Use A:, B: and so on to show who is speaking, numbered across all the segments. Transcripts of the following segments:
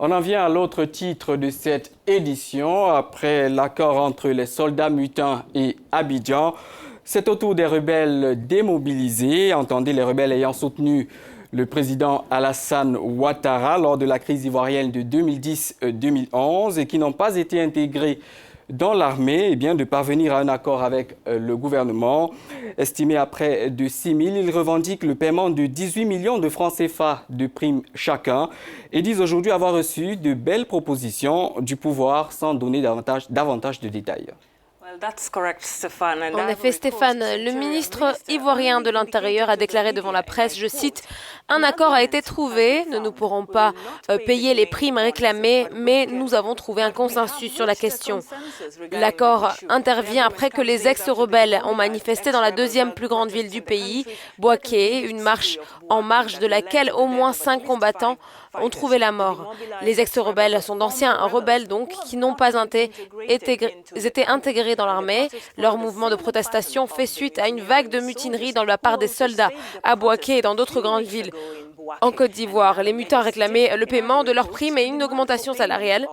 A: On en vient à l'autre titre de cette édition. Après l'accord entre les soldats mutants et Abidjan, c'est au tour des rebelles démobilisés. Entendez, les rebelles ayant soutenu le président Alassane Ouattara lors de la crise ivoirienne de 2010-2011 et qui n'ont pas été intégrés dans l'armée, de parvenir à un accord avec le gouvernement. Estimé à près de 6 000, ils revendiquent le paiement de 18 millions de francs CFA de primes chacun et disent aujourd'hui avoir reçu de belles propositions du pouvoir sans donner davantage de détails.
B: En effet, Stéphane, le ministre ivoirien de l'Intérieur a déclaré devant la presse, je cite, « Un accord a été trouvé, nous ne pourrons pas payer les primes réclamées, mais nous avons trouvé un consensus sur la question. » L'accord intervient après que les ex-rebelles ont manifesté dans la deuxième plus grande ville du pays, Bouaké, une marche en marge de laquelle au moins 5 combattants ont trouvé la mort. Les ex-rebelles sont d'anciens rebelles donc qui n'ont pas été intégrés dans l'armée. Leur mouvement de protestation fait suite à une vague de mutinerie dans la part des soldats à Bouaké et dans d'autres grandes villes. En Côte d'Ivoire, les mutins réclamaient le paiement de leurs primes et une augmentation salariale.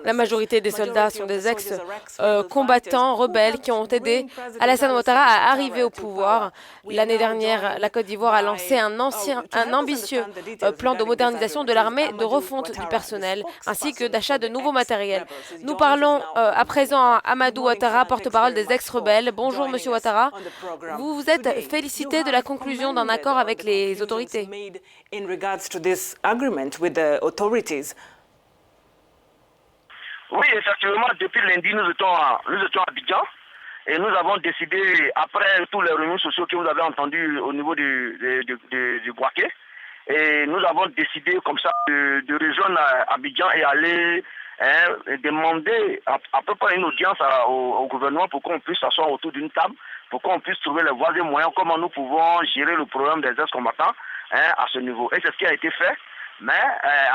B: La majorité des soldats sont des ex-combattants rebelles qui ont aidé Alassane Ouattara à arriver au pouvoir. L'année dernière, la Côte d'Ivoire a lancé un ambitieux plan de modernisation de l'armée, de refonte du personnel, ainsi que d'achat de nouveaux matériels. Nous parlons à présent à Amadou Ouattara, porte-parole des ex-rebelles. Bonjour, Monsieur Ouattara. Vous vous êtes félicité de la conclusion d'un accord avec les autorités.
C: In regards to this agreement with the authorities.
D: Oui, effectivement, depuis lundi, nous étions à Abidjan et nous avons décidé, après tous les réunions sociaux que vous avez entendus au niveau du Bouaké, et nous avons décidé comme ça de rejoindre Abidjan et aller demander à peu près une audience au gouvernement pour qu'on puisse s'asseoir autour d'une table, pour qu'on puisse trouver les voies et moyens, comment nous pouvons gérer le problème des ex-combattants à ce niveau. Et c'est ce qui a été fait, mais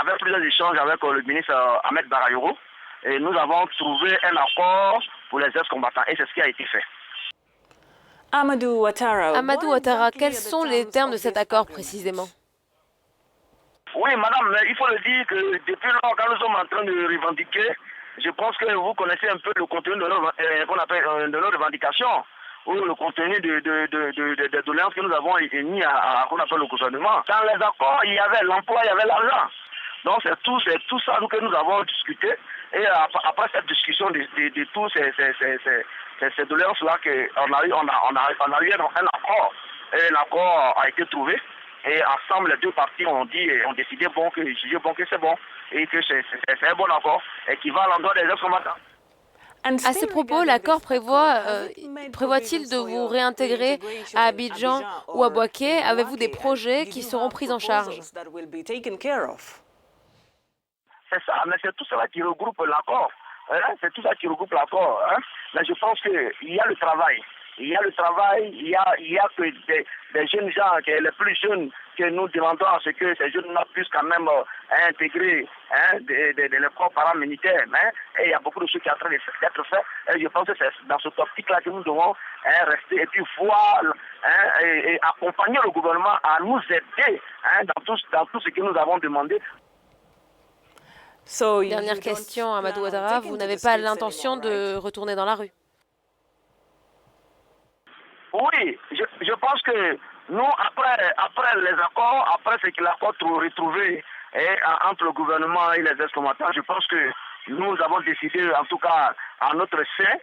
D: avec plusieurs échanges avec le ministre Ahmed Barayoro, et nous avons trouvé un accord pour les ex-combattants, et c'est ce qui a été fait.
B: Amadou Ouattara, quels sont les termes de cet accord précisément?
D: Oui, madame, il faut le dire que depuis lors, quand nous sommes en train de revendiquer, je pense que vous connaissez un peu le contenu de nos revendications, ou le contenu des doléances que nous avons émis à qu'on appelle le gouvernement. Dans les accords, il y avait l'emploi, il y avait l'argent. Donc c'est tout ça que nous avons discuté. Et après cette discussion de tous ces doléances-là, on a eu un accord. Et l'accord a été trouvé. Et ensemble, les deux parties ont décidé que c'est bon. Et que c'est un bon accord. Et qui va à l'endroit des ex-combattants.
B: À ce propos, l'accord prévoit-il de vous réintégrer à Abidjan ou à Bouaké? Avez-vous des projets qui seront pris en charge?
D: C'est ça, mais c'est tout cela qui regroupe l'accord. C'est tout ça qui regroupe l'accord. Mais je pense qu'il y a le travail. Il y a que des jeunes gens, les plus jeunes, que nous demandons à ce que ces jeunes-là puissent quand même intégrer les corps paramilitaires. Et il y a beaucoup de choses qui sont en train d'être faites. Et je pense que c'est dans cette optique-là que nous devons rester et puis voir et accompagner le gouvernement à nous aider dans tout ce que nous avons demandé.
B: Dernière question, Amadou Ouattara, vous n'avez pas l'intention de retourner dans la rue?
D: Oui, je pense que nous, après les accords, après ce que l'accord retrouvé entre le gouvernement et les ex-combattants, je pense que nous avons décidé, en tout cas à notre sein,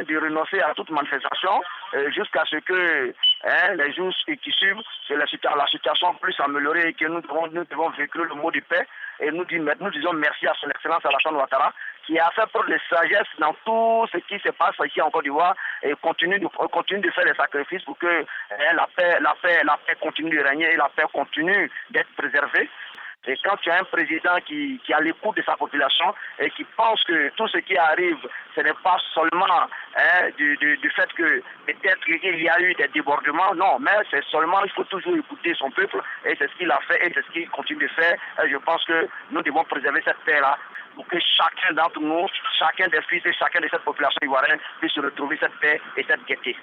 D: de renoncer à toute manifestation jusqu'à ce que les jours qui suivent, la situation plus améliorée et que nous devons véhiculer le mot de paix. Et nous disons merci à son Excellence Alassane Ouattara qui a fait preuve de sagesse dans tout ce qui se passe ici en Côte d'Ivoire et continue de faire des sacrifices pour que la paix continue de régner et la paix continue d'être préservée. Et quand tu as un président qui a l'écoute de sa population et qui pense que tout ce qui arrive, ce n'est pas seulement du fait que peut-être il y a eu des débordements, non, mais c'est seulement, il faut toujours écouter son peuple et c'est ce qu'il a fait et c'est ce qu'il continue de faire. Et je pense que nous devons préserver cette paix-là pour que chacun d'entre nous, chacun des fils et chacun de cette population ivoirienne puisse retrouver cette paix et cette gaieté.